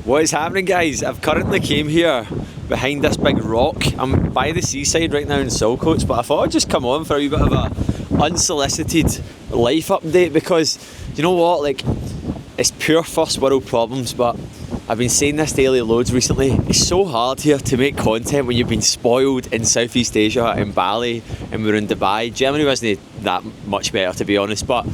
What is happening, guys? I've currently came here behind this big rock. I'm by the seaside right now in Saltcoats, but I thought I'd just come on for a wee bit of a unsolicited life update because, you know what, like, it's pure first world problems, but I've been saying this daily loads recently. It's so hard here to make content when you've been spoiled in Southeast Asia, in Bali, and we're in Dubai. Germany wasn't that much better, to be honest, but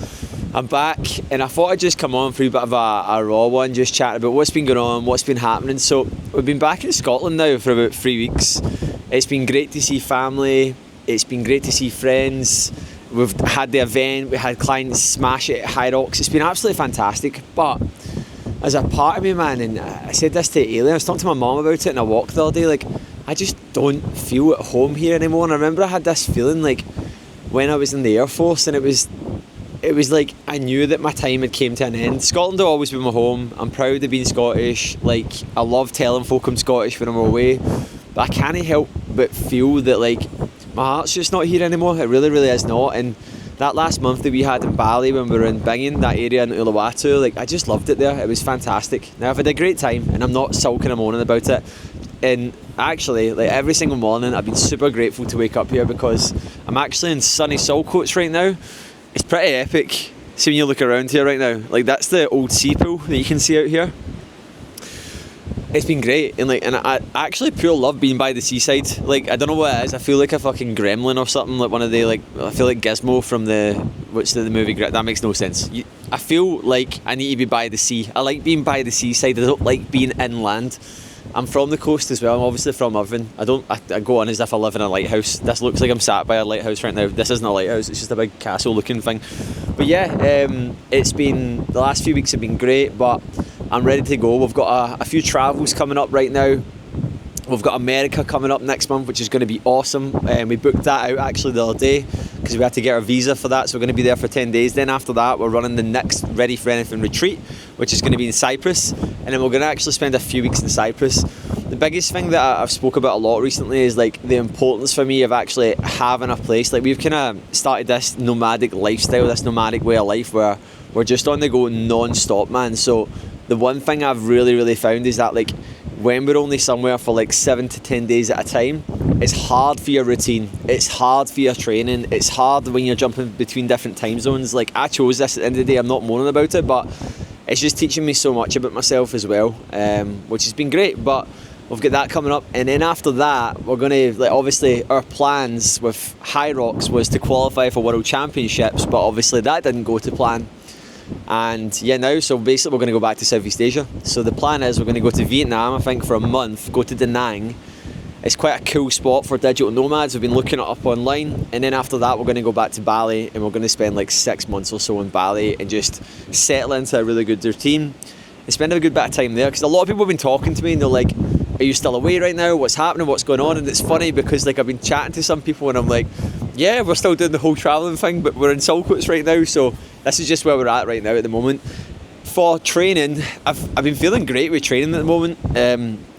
I'm back and I thought I'd just come on for a bit of a raw one, just chat about what's been going on, what's been happening. So we've been back in Scotland now for about 3 weeks. It's been great to see family, it's been great to see friends. We've had the event, we had clients smash it at Hyrox. It's been absolutely fantastic, but as a part of me, man, and I said this to Aileen, I was talking to my mum about it in a walk the other day, like, I just don't feel at home here anymore. And I remember I had this feeling like when I was in the Air Force, and it was like I knew that my time had came to an end. Scotland will always be my home. I'm proud of being Scottish. Like, I love telling folk I'm Scottish when I'm away, but I can't help but feel that, like, my heart's just not here anymore. It really, really is not. And that last month that we had in Bali when we were in Bingin, that area in Uluwatu, like, I just loved it there. It was fantastic. Now, I've had a great time and I'm not sulking and moaning about it. And actually, like, every single morning I've been super grateful to wake up here because I'm actually in sunny Saltcoats right now. It's pretty epic. See, when you look around here right now, like, that's the old sea pool that you can see out here. It's been great, and I actually pure love being by the seaside. Like, I don't know what it is. I feel like a fucking gremlin or something. Like one of the, like, I feel like Gizmo from the movie. That makes no sense. I feel like I need to be by the sea. I like being by the seaside. I don't like being inland. I'm from the coast as well. I'm obviously from Irvine. I go on as if I live in a lighthouse. This looks like I'm sat by a lighthouse right now. This isn't a lighthouse, it's just a big castle looking thing. But yeah, it's been, the last few weeks have been great, but I'm ready to go. We've got a few travels coming up right now. We've got America coming up next month, which is going to be awesome. We booked that out actually the other day because we had to get our visa for that, so we're going to be there for 10 days. Then after that, we're running the next Ready for Anything retreat, which is going to be in Cyprus, and then we're going to actually spend a few weeks in Cyprus. The biggest thing that I've spoke about a lot recently is, like, the importance for me of actually having a place. Like, we've kind of started this nomadic lifestyle, this nomadic way of life where we're just on the go non-stop, man. So the one thing I've really, really found is that, like, when we're only somewhere for like 7 to 10 days at a time, it's hard for your routine, it's hard for your training, it's hard when you're jumping between different time zones. Like, I chose this at the end of the day, I'm not moaning about it, but it's just teaching me so much about myself as well, which has been great. But we've got that coming up, and then after that we're going to, like, obviously our plans with Hyrox was to qualify for World Championships, but obviously that didn't go to plan. And yeah, now, so basically we're going to go back to Southeast Asia. So the plan is we're going to go to Vietnam, I think, for a month, go to Da Nang. It's quite a cool spot for digital nomads. We've been looking it up online, and then after that we're going to go back to Bali, and we're going to spend like 6 months or so in Bali and just settle into a really good routine and spend a good bit of time there. Because a lot of people have been talking to me and they're like, are you still away right now? What's happening? What's going on? And it's funny because, like, I've been chatting to some people and I'm like, yeah, we're still doing the whole travelling thing, but we're in Saltcoats right now, so this is just where we're at right now at the moment. For training, I've been feeling great with training at the moment.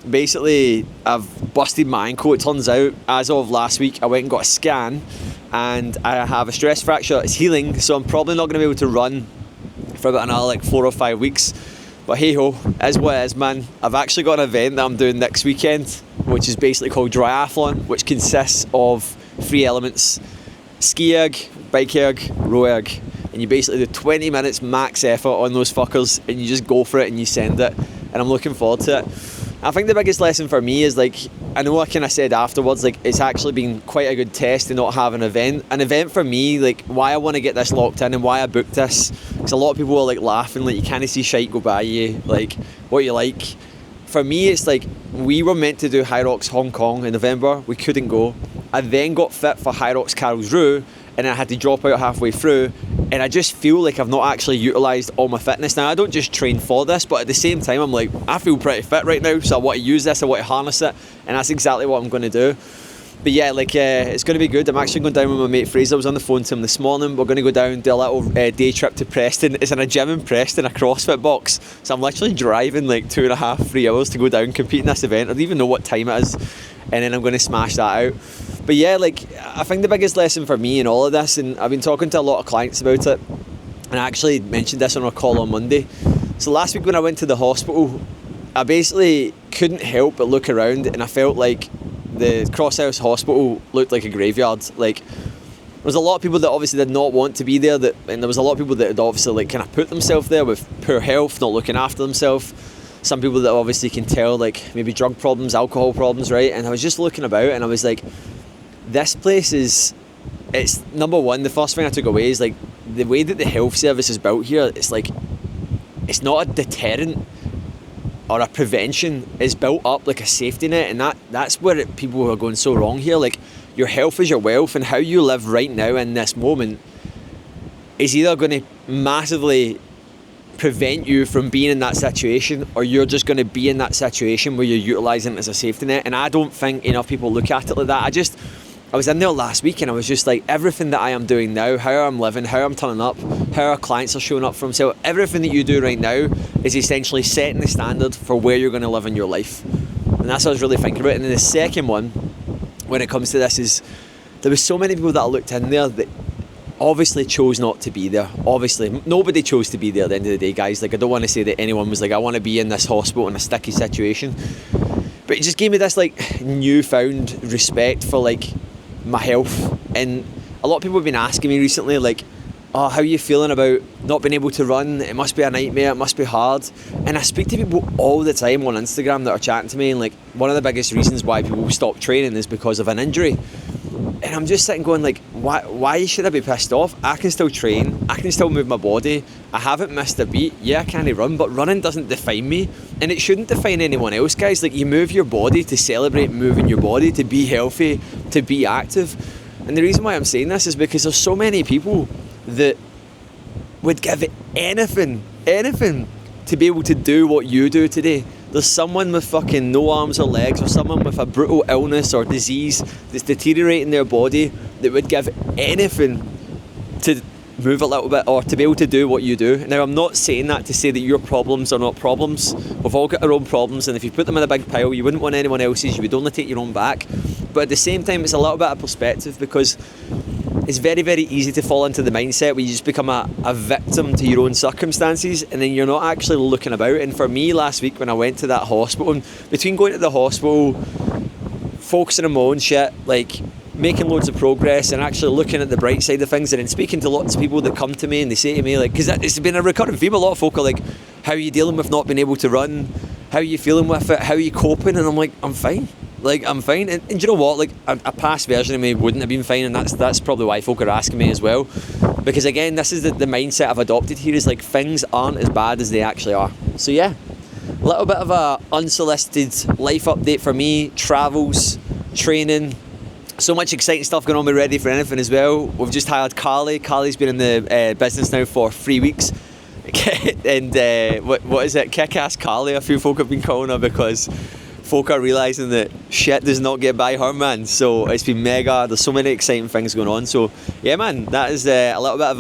Basically, I've busted my ankle. It turns out, as of last week, I went and got a scan, and I have a stress fracture. It's healing, so I'm probably not going to be able to run for about another like 4 or 5 weeks. But hey ho, is what it is, man. I've actually got an event that I'm doing next weekend, which is basically called Dryathlon, which consists of 3 elements: ski erg, bike erg, row erg. And you basically do 20 minutes max effort on those fuckers, and you just go for it and you send it. And I'm looking forward to it. I think the biggest lesson for me is, like, I know I kind of said afterwards, like, it's actually been quite a good test to not have an event. An event for me, like, why I want to get this locked in and why I booked this, because a lot of people are like laughing, like, you can't see shite go by you, like, what you like. For me, it's like, we were meant to do Hyrox Hong Kong in November, we couldn't go. I then got fit for Hyrox Karlsruhe, and I had to drop out halfway through, and I just feel like I've not actually utilised all my fitness. Now, I don't just train for this, but at the same time, I'm like, I feel pretty fit right now, so I want to use this, I want to harness it, and that's exactly what I'm going to do. But yeah, like, it's going to be good. I'm actually going down with my mate Fraser. I was on the phone to him this morning. We're going to go down, do a little day trip to Preston. It's in a gym in Preston, a CrossFit box, so I'm literally driving like 2.5, 3 hours to go down, compete in this event. I don't even know what time it is, and then I'm going to smash that out. But yeah, like, I think the biggest lesson for me in all of this, and I've been talking to a lot of clients about it, and I actually mentioned this on our call on Monday. So last week when I went to the hospital, I basically couldn't help but look around, and I felt like the Crosshouse Hospital looked like a graveyard. Like, there was a lot of people that obviously did not want to be there, and there was a lot of people that had obviously like kind of put themselves there with poor health, not looking after themselves. Some people that obviously can tell, like maybe drug problems, alcohol problems, right? And I was just looking about, and I was like, this place is, it's number one, the first thing I took away is like the way that the health service is built here. It's like, it's not a deterrent or a prevention. It's built up like a safety net, and that's where people are going so wrong here. Like, your health is your wealth, and how you live right now in this moment is either going to massively prevent you from being in that situation, or you're just going to be in that situation where you're utilising it as a safety net. And I don't think enough people look at it like that. I was in there last week, and I was just like, everything that I am doing now, how I'm living, how I'm turning up, how our clients are showing up for themselves, everything that you do right now is essentially setting the standard for where you're going to live in your life. And that's what I was really thinking about. And then the second one, when it comes to this, is there was so many people that I looked in there that obviously chose not to be there. Obviously, nobody chose to be there at the end of the day, guys. Like, I don't want to say that anyone was like, I want to be in this hospital in a sticky situation. But it just gave me this like newfound respect for like my health. And a lot of people have been asking me recently, like, oh, how are you feeling about not being able to run? It must be a nightmare, it must be hard. And I speak to people all the time on Instagram that are chatting to me, and like, one of the biggest reasons why people stop training is because of an injury. And I'm just sitting going like, why should I be pissed off? I can still train, I can still move my body, I haven't missed a beat. Yeah, I can't run, but running doesn't define me, and it shouldn't define anyone else, guys. Like, you move your body to celebrate moving your body, to be healthy, to be active. And the reason why I'm saying this is because there's so many people that would give anything to be able to do what you do today. There's someone with fucking no arms or legs, or someone with a brutal illness or disease that's deteriorating their body, that would give anything to move a little bit or to be able to do what you do. Now, I'm not saying that to say that your problems are not problems. We've all got our own problems, and if you put them in a big pile, you wouldn't want anyone else's, you would only take your own back. But at the same time, it's a little bit of perspective, because it's very, very easy to fall into the mindset where you just become a victim to your own circumstances, and then you're not actually looking about. And for me, last week when I went to that hospital, and between going to the hospital, focusing on my own shit, like making loads of progress, and actually looking at the bright side of things, and then speaking to lots of people that come to me and they say to me, like, because it's been a recurring theme, a lot of folk are like, how are you dealing with not being able to run? How are you feeling with it? How are you coping? And I'm like, I'm fine. Like, I'm fine. And do you know what? Like, a past version of me wouldn't have been fine, and that's probably why folk are asking me as well. Because again, this is the mindset I've adopted here, is like, things aren't as bad as they actually are. So yeah, a little bit of a unsolicited life update for me, travels, training. So much exciting stuff going on with Ready for Anything as well. We've just hired Carly. Carly's been in the business now for 3 weeks. And what is it? Kick-ass Carly, a few folk have been calling her, because folk are realising that shit does not get by her, man. So it's been mega. There's so many exciting things going on. So yeah, man, that is a little bit of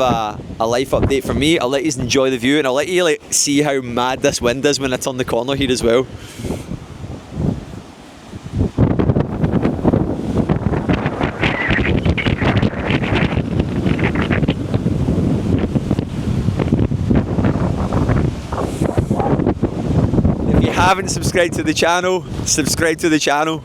a life update for me. I'll let you enjoy the view, and I'll let you like see how mad this wind is when I turn the corner here as well. If you haven't subscribed to the channel, subscribe to the channel.